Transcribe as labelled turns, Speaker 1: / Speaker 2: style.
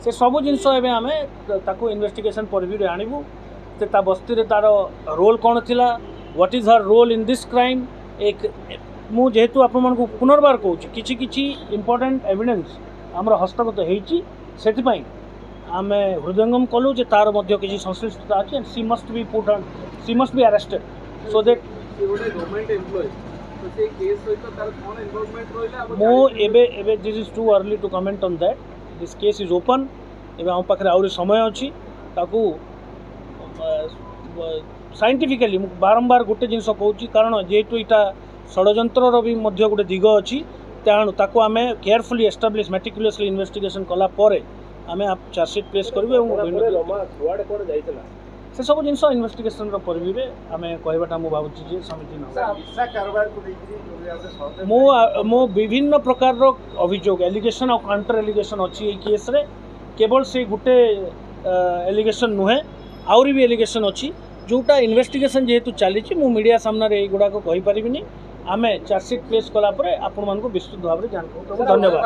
Speaker 1: से सब जिनस आम इन्वेस्टिगेशन परव्यू आणबू से बस्ती तार रोल कौन थी what is her role in this crime एक मु जेहेतु आपण पुनर्बार कहूँ किछि इंपोर्टेंट एविडेंस आमर हस्तगत होती आम हृदयंगम कलु जे तार मध्य किसी संश्लिष्टता अच्छी and she must be arrested so that this is too early to comment on that this case is open एवं आम पाखे आहरी समय अच्छी साइंटिफिकली बारंबार गोटे जिनस कहूँ कारण जेहेतु यहाँ षड्यंत्र भी गोटे दिग अच्छी तेणु ताको आम केयरफुली एस्टाब्लीश मेटिकुलसली इन्वेस्टिगेशन कला आम चार्जसीट प्लेस करूँ से सब जिन इन्वेस्टिगेशन परव्यू आम कहवाटा मुझे भावुँ समिति मो विभिन्न प्रकार अभियोग एलिगेशन और काउंटर एलिगेशन अच्छी केस रे केवल से गोटे एलिगेशन नुहे आउरी भी एलिगेशन अच्छी जोटा इन्वेस्टिगेशन जेहेतु चली मीडिया सामने युवाक कहीपरि आम चार्जसीट प्लेस कलापर आपण विस्तृत भाव में जान धन्यवाद।